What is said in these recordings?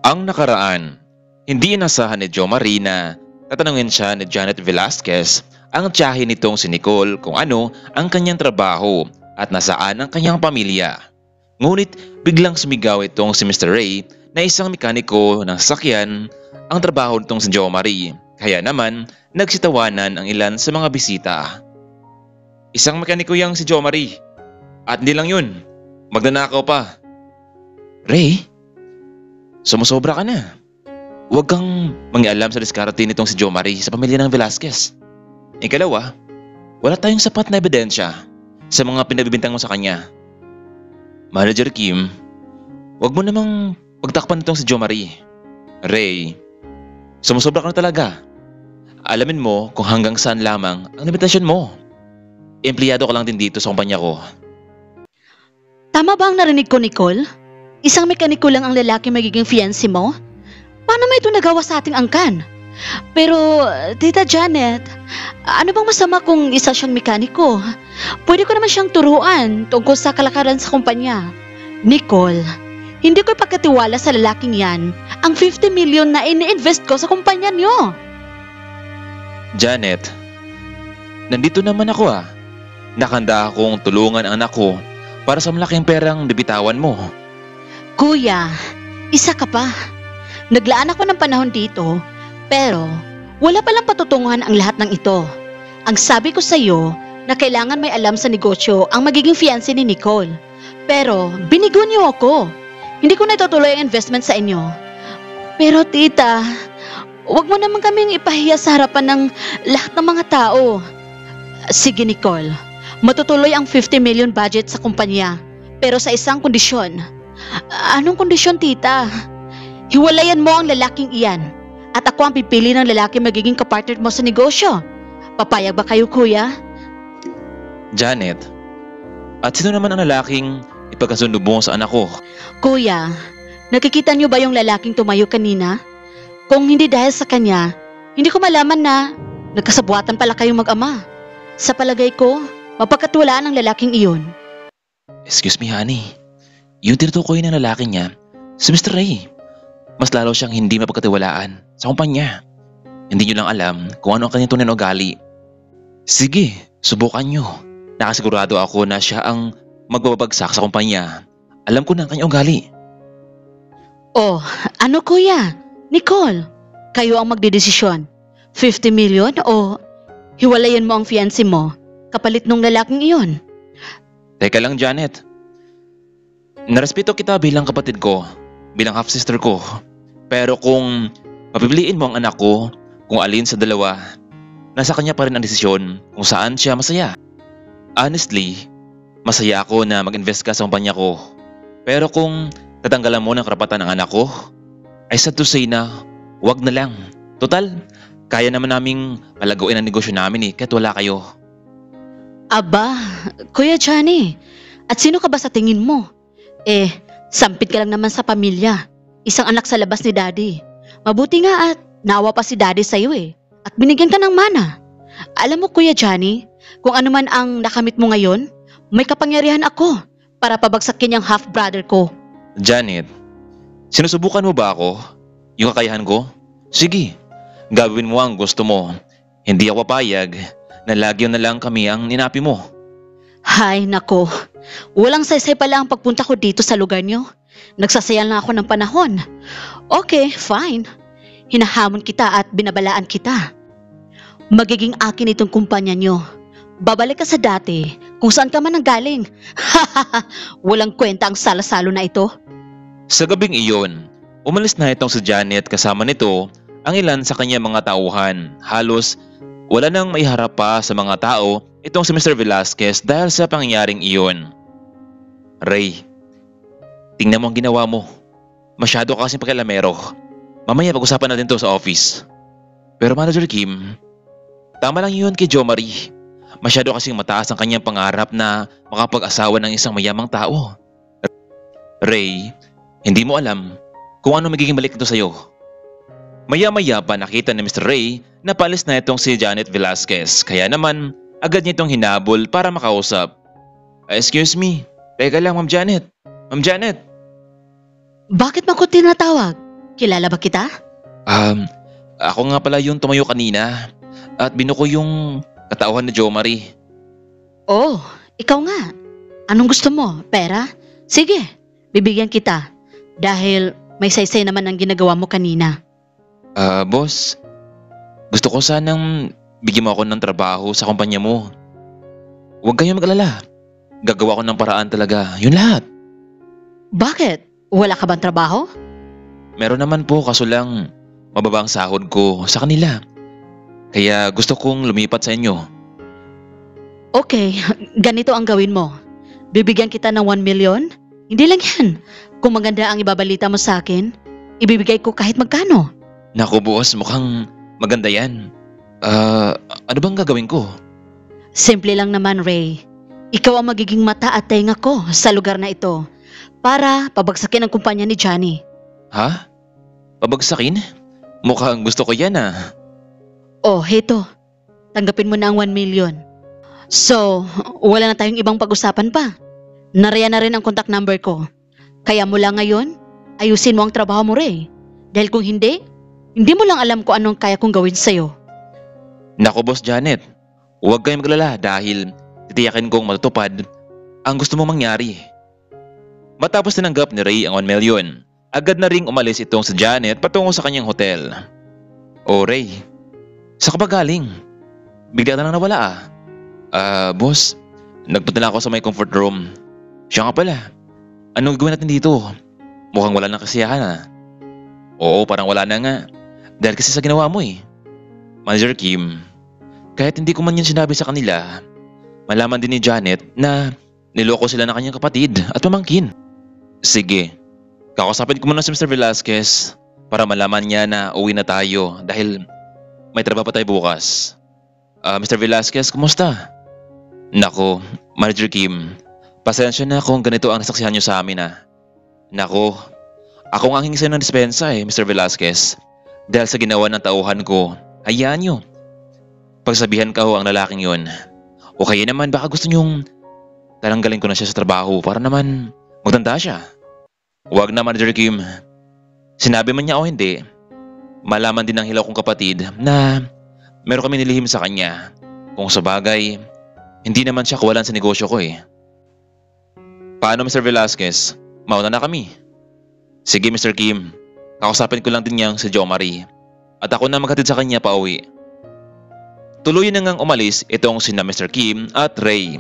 Ang nakaraan, hindi inasahan ni Jo Marie na tatanungin siya ni Janet Velasquez ang tiyahin nitong si Nicole kung ano ang kanyang trabaho at nasaan ang kanyang pamilya. Ngunit biglang sumigaw itong si Mr. Ray na isang mekaniko ng sasakyan ang trabaho nitong si Jo Marie, kaya naman nagsitawanan ang ilan sa mga bisita. Isang mekaniko yang si Jo Marie at hindi lang yun, magnanakaw pa. Ray, sumusobra ka na. Huwag kang mangialam sa diskarte nitong si Jo Marie sa pamilya ng Velasquez. Ikalawa, wala tayong sapat na ebidensya sa mga pinabibintang mo sa kanya. Manager Kim, huwag mo namang pagtakpan nitong si Jo Marie. Ray, sumusobra ka na talaga. Alamin mo kung hanggang saan lamang ang limitasyon mo. Empleyado ka lang din dito sa kumpanya ko. Tama ba ang narinig ko, Nicole? Isang mekaniko lang ang lalaki magiging fiancé mo? Paano mo ito nagawa sa ating angkan? Pero, Tita Janet, ano bang masama kung isa siyang mekaniko? Pwede ko naman siyang turuan tungkol sa kalakaran sa kumpanya. Nicole, hindi ko ipagkatiwala sa lalaking yan ang 50 million na ini-invest ko sa kumpanya niyo. Janet, nandito naman ako . Nakahanda akong tulungan ang anak ko para sa malaking perang bibitawan mo. Kuya, isa ka pa. Naglaan ako ng panahon dito, pero wala palang patutunguhan ang lahat ng ito. Ang sabi ko sa iyo na kailangan may alam sa negosyo ang magiging fiancé ni Nicole. Pero binigo niyo ako. Hindi ko na itutuloy ang investment sa inyo. Pero tita, wag mo naman kaming ipahiya sa harapan ng lahat ng mga tao. Sige Nicole, matutuloy ang 50 million budget sa kumpanya, pero sa isang kondisyon. Anong kondisyon, tita? Hiwalayan mo ang lalaking iyan at ako ang pipili ng lalaki magiging kapartner mo sa negosyo. Papayag ba kayo, kuya? Janet, at sino naman ang lalaking ipagkasundo mo sa anak ko? Kuya, nakikita niyo ba yung lalaking tumayo kanina? Kung hindi dahil sa kanya, hindi ko malaman na nagkasabuatan pala kayong mag-ama. Sa palagay ko, mapagkatiwalaan ang lalaking iyon. Excuse me, honey. Yung tinutukoy ng lalaki niya, si Mr. Ray. Mas lalo siyang hindi mapagkatiwalaan sa kumpanya. Hindi niyo lang alam kung ano ang kanyang tunay na ugali. Sige, subukan niyo. Nakasigurado ako na siya ang magbabagsak sa kumpanya. Alam ko na ang kanyang ugali. Oh, ano kuya? Nicole, kayo ang magdedesisyon. 50 million o hiwalayan mo ang fiancé mo kapalit nung lalaking iyon? Teka lang, Janet. Narespeto kita bilang kapatid ko, bilang half-sister ko. Pero kung papipiliin mo ang anak ko, kung alin sa dalawa, nasa kanya pa rin ang desisyon kung saan siya masaya. Honestly, masaya ako na mag-invest ka sa kumpanya ko. Pero kung tatanggalan mo ng karapatan ng anak ko, I sad to say na wag na lang. Total, kaya naman naming palaguin ang negosyo namin kahit wala kayo. Aba, Kuya Johnny, at sino ka ba sa tingin mo? Sampit ka lang naman sa pamilya. Isang anak sa labas ni Daddy. Mabuti nga at naawa pa si Daddy sa'yo at binigyan ka ng mana. Alam mo Kuya Johnny, kung ano man ang nakamit mo ngayon, may kapangyarihan ako para pabagsakin yung half-brother ko. Janet, sinusubukan mo ba ako? Yung kakayahan ko? Sige, gawin mo ang gusto mo. Hindi ako papayag na lagi na lang kami ang ninapi mo. Hay nako, walang saysay pala ang pagpunta ko dito sa lugar niyo. Nagsasayal na ako ng panahon. Okay, fine. Hinahamon kita at binabalaan kita. Magiging akin itong kumpanya niyo. Babalik ka sa dati kung saan ka man nanggaling. Walang kwenta ang salasalo na ito. Sa gabing iyon, umalis na itong si Janet kasama nito ang ilan sa kanya mga tauhan. Halos wala nang maiharap pa sa mga tao itong si Mr. Velasquez dahil sa pangyayaring iyon. Ray, tingnan mo ang ginawa mo. Masyado ka kasing pakialamero. Mamaya pag-usapan natin to sa office. Pero Manager Kim, tama lang yun kay Jo Marie. Masyado kasing mataas ang kanyang pangarap na makapag-asawa ng isang mayamang tao. Ray, hindi mo alam kung ano magiging balik nito sa'yo. Maya-maya pa nakita ni Mr. Ray na paalis na itong si Janet Velasquez, kaya naman agad niya itong hinabol para makausap. Excuse me, teka lang Ma'am Janet. Ma'am Janet. Bakit mo ko tinatawag? Kilala ba kita? Um, Ako nga pala yung tumayo kanina at binuko yung katauhan ni Jo Marie. Oh, ikaw nga. Anong gusto mo? Pera? Sige, bibigyan kita. Dahil may saysay naman ang ginagawa mo kanina. Boss, gusto ko sanang bigyan mo ako ng trabaho sa kumpanya mo. Huwag kayong mag-alala. Gagawa ko ng paraan talaga. Yun lahat. Bakit? Wala ka bang trabaho? Meron naman po kaso lang mababa ang sahod ko sa kanila. Kaya gusto kong lumipat sa inyo. Okay, ganito ang gawin mo. Bibigyan kita ng 1 million? Hindi lang yan. Kung maganda ang ibabalita mo sa akin, ibibigay ko kahit magkano. Naku boss, mukhang maganda yan. Ano bang gagawin ko? Simple lang naman, Ray. Ikaw ang magiging mata at tenga ko sa lugar na ito para pabagsakin ang kumpanya ni Johnny. Ha? Pabagsakin? Mukhang gusto ko yan ah. Oh, heto. Tanggapin mo na ang 1 million. So, wala na tayong ibang pag-usapan pa. Nariyan na rin ang contact number ko. Kaya mula ngayon, ayusin mo ang trabaho mo, Ray. Dahil kung hindi mo lang alam kung anong kaya kong gawin sa'yo. Naku boss Janet, huwag kayong maglala dahil titiyakin kong matutupad ang gusto mong mangyari. Matapos tinanggap ni Ray ang 1 million, agad na ring umalis itong si Janet patungo sa kanyang hotel. Oh Ray, saan ka ba galing? Bigla na lang nawala ah. Boss, nagpunta na ako sa may comfort room. Siya nga pala, anong gagawin natin dito? Mukhang wala ng kasiyahan ah. Oo, parang wala na nga. Dahil kasi sa ginawa mo eh. Manager Kim, kahit hindi ko man yan sinabi sa kanila, malaman din ni Janet na niloko sila ng kanyang kapatid at pamangkin. Sige, kakasapin ko muna si Mr. Velasquez para malaman niya na uwi na tayo dahil may trabaho pa tayo bukas. Mr. Velasquez, kumusta? Nako, Manager Kim, pasensya na kung ganito ang nasaksihan niyo sa amin ah. Nako, ako nga hingi sa'yo ng dispensa eh, Mr. Velasquez. Dahil sa ginawa ng tauhan ko, hayaan niyo. Pagsabihan ka ho ang lalaking yon. O kaya naman baka gusto niyong talanggalin ko na siya sa trabaho para naman magtanda siya. Huwag na Manager Kim. Sinabi man niya o hindi, malaman din ng hilaw kong kapatid na meron kami nilihim sa kanya. Kung sa bagay, hindi naman siya kawalan sa negosyo ko eh. Paano Mr. Velasquez? Mauna na kami. Sige Mr. Kim, kakusapin ko lang din niyang si Jo Marie at ako na maghatid sa kanya pauwi. Tuloy na ngang umalis itong sina Mr. Kim at Ray.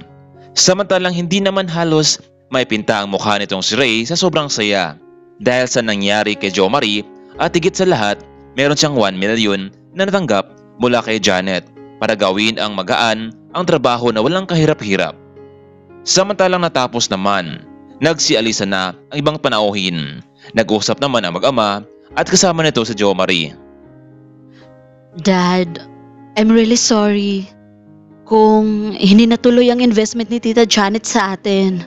Samantalang hindi naman halos may pinta ang mukha nitong si Ray sa sobrang saya dahil sa nangyari kay Jo Marie at higit sa lahat meron siyang 1 million na natanggap mula kay Janet para gawin ang magaan ang trabaho na walang kahirap-hirap. Samantalang natapos naman, nagsialisa na ang ibang panauhin. Nag-usap naman ang mag-ama at kasama nito si Jo Marie. Dad, I'm really sorry kung hindi natuloy ang investment ni Tita Janet sa atin.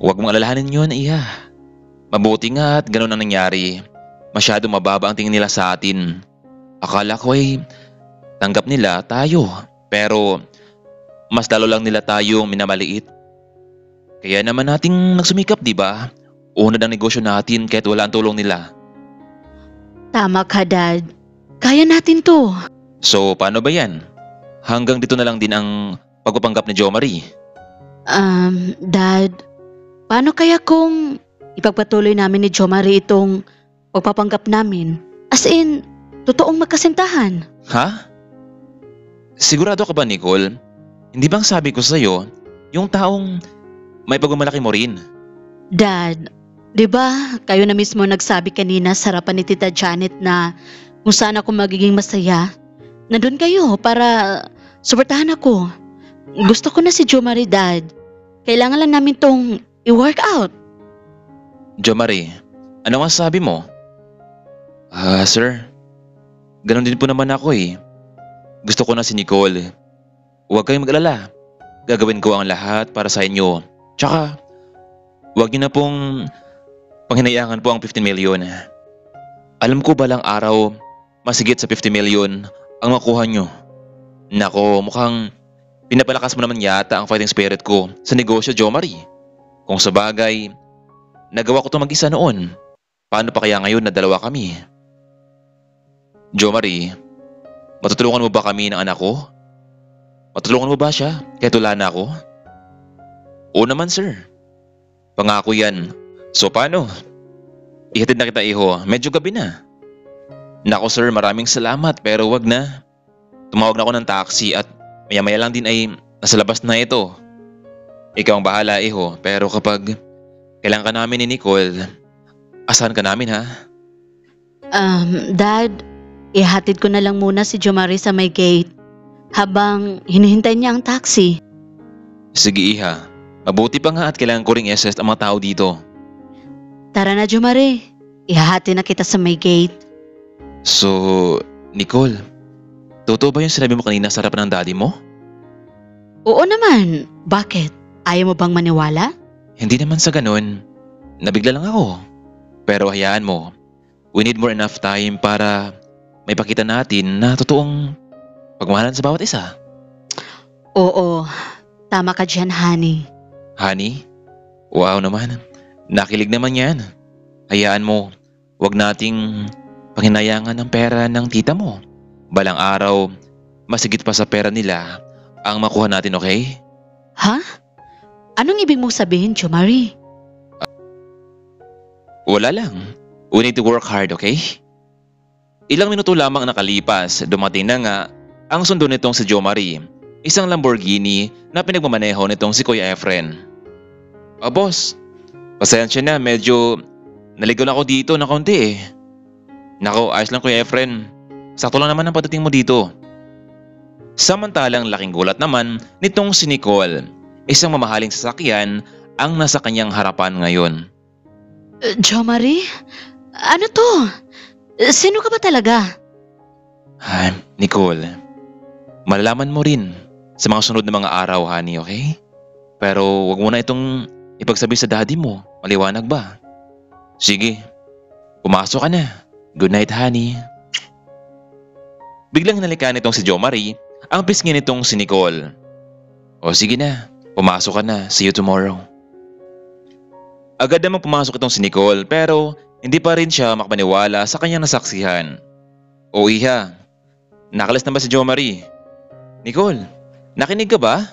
Huwag mong alalahanin yun, iya. Mabuti nga at ganun ang nangyari. Masyado mababa ang tingin nila sa atin. Akala ko ay tanggap nila tayo. Pero mas lalo lang nila tayong minamaliit. Kaya naman nating nagsumikap, di ba? Unad ang negosyo natin kahit wala ang tulong nila. Tama ka, Dad. Kaya natin to. So paano ba yan? Hanggang dito na lang din ang pagpapanggap ni Jo Marie. Dad, paano kaya kung ipagpatuloy namin ni Jo Marie itong pagpapanggap namin? As in, totoong magkasintahan. Ha? Sigurado ka ba, Nicole? Hindi bang sabi ko sa'yo, yung taong may pagmamalaki mo rin? Dad, di ba kayo na mismo nagsabi kanina sa harapan ni Tita Janet na kung saan ako magiging masaya? Nandun kayo para suportahan ako. Gusto ko na si Jo Marie, Dad. Kailangan lang namin tong i-work out. Jo Marie, ano nga sabi mo? Sir, ganun din po naman ako eh. Gusto ko na si Nicole. Huwag kayong mag-alala. Gagawin ko ang lahat para sa inyo. Tsaka, huwag niyo na pong panghinayangan po ang 15 million. Alam ko balang araw, masigit sa 50 million ang makuha nyo. Nako, mukhang pinapalakas mo naman yata ang fighting spirit ko sa negosyo, Jo Marie. Kung sa bagay, nagawa ko ito mag-isa noon. Paano pa kaya ngayon na dalawa kami? Jo Marie, matutulungan mo ba kami ng anak ko? Matulungan mo ba siya kahit wala na ako? Oo naman sir. Pangako yan. So paano? Ihatid na kita iho, medyo gabi na. Nako sir, maraming salamat pero wag na. Tumawag na ako ng taxi at maya-maya lang din ay nasa labas na ito. Ikaw ang bahala iho, pero kapag kailangan ka namin ni Nicole, asahan ka namin ha? Dad, ihatid ko na lang muna si Jo Marie sa may gate habang hinihintay niya ang taxi. Sige iha, mabuti pa nga at kailangan ko ring i-assess ang mga tao dito. Tara na Jo Marie, ihahatid na kita sa may gate. So, Nicole, totoo ba yung sinabi mo kanina sa harapan ng daddy mo? Oo naman, bakit? Ayaw mo bang maniwala? Hindi naman sa ganun. Nabigla lang ako. Pero hayaan mo, we need more enough time para may pakita natin na totoong pagmahalan sa bawat isa. Oo, tama ka dyan, honey. Honey? Wow naman. Nakilig naman yan. Hayaan mo, wag nating panghinayangan ng pera ng tita mo. Balang araw, masigit pa sa pera nila ang makuha natin, okay? Ha? Anong ibig mong sabihin, Jo Marie? Wala lang. We need to work hard, okay? Ilang minuto lamang nakalipas, dumating na nga ang sundo nitong si Jo Marie, isang Lamborghini na pinagmamaneho nitong si Kuya Efren. Boss, pasensya na, medyo naligaw na ako dito na kaunti eh. Nako, ayos lang Kuya Efren. Sakto lang naman ang pagdating mo dito. Samantalang laking gulat naman nitong si Nicole, isang mamahaling sasakyan ang nasa kanyang harapan ngayon. Jo Marie? Ano to? Sino ka ba talaga? Nicole, malalaman mo rin sa mga sunod na mga araw, honey, okay? Pero wag mo na itong ipagsabi sa daddy mo. Maliwanag ba? Sige, pumasok ka na. Good night, honey. Biglang hinalikan nitong si Jo Marie ang pisngi nitong si Nicole. O sige na, pumasok ka na. See you tomorrow. Agad namang pumasok itong si Nicole pero hindi pa rin siya makapaniwala sa kanyang nasaksihan. O iha, nakalis na ba si Jo Marie? Nicole, nakinig ka ba?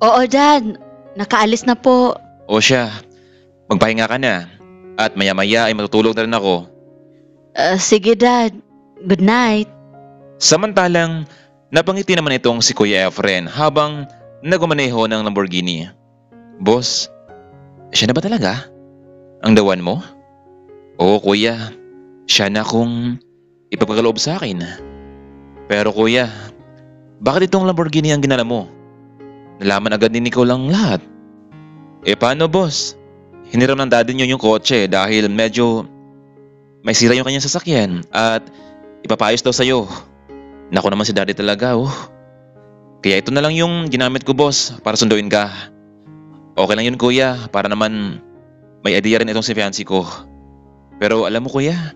Oo, Dad. Nakaalis na po. O siya, magpahinga ka na at maya-maya ay matutulog na rin ako. Sige, Dad. Good night. Samantalang napangiti naman itong si Kuya Efren habang nagmaneho ng Lamborghini. Boss, siya na ba talaga? Ang dawan mo? Oo kuya, siya na kung ipagkakaloob sa akin. Pero kuya, bakit itong Lamborghini ang ginala mo? Nalaman agad ni Nicole ang lahat. Paano boss? Hiniram ng daddy niyo yung kotse dahil medyo may sira yung kanyang sasakyan at ipapayos daw sa'yo. Naku naman si daddy talaga Kaya ito na lang yung ginamit ko boss para sunduin ka. Okay lang yun kuya, para naman may idea rin itong si fiancé ko. Pero alam mo kuya,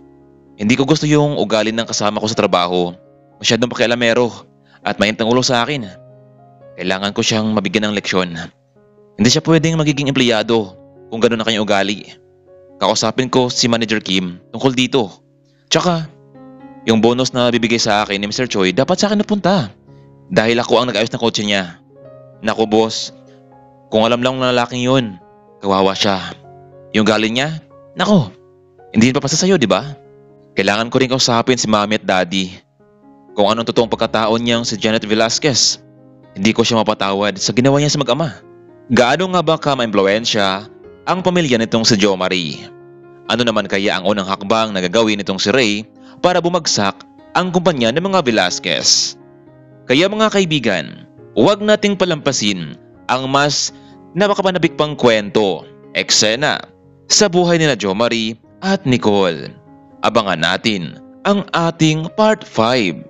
hindi ko gusto yung ugali ng kasama ko sa trabaho. Masyadong pakialamero at mainit ang ulo sa akin. Kailangan ko siyang mabigyan ng leksyon. Hindi siya pwedeng magiging empleyado kung gano'n na kanyang ugali. Kakausapin ko si Manager Kim tungkol dito. Tsaka, yung bonus na bibigay sa akin ni Mr. Choi dapat sa akin napunta. Dahil ako ang nag-ayos ng kotse niya. Naku boss, kung alam lang ng lalaking yun, kawawa siya. Yung galing niya, naku, hindi pa pasa sa'yo, di ba? Kailangan ko rin kausapin si mami at daddy. Kung anong totoong pagkataon niyang si Janet Velasquez. Hindi ko siya mapatawad sa ginawa niya sa mag-ama. Gaano nga ba ka-maimpluwensya ang pamilya nitong si Jo Marie? Ano naman kaya ang unang hakbang na gagawin nitong si Ray para bumagsak ang kumpanya ng mga Velasquez? Kaya mga kaibigan, huwag nating palampasin ang mas napakapanabik pang kwento, eksena, sa buhay nila Jo Marie at Nicole. Abangan natin ang ating part 5.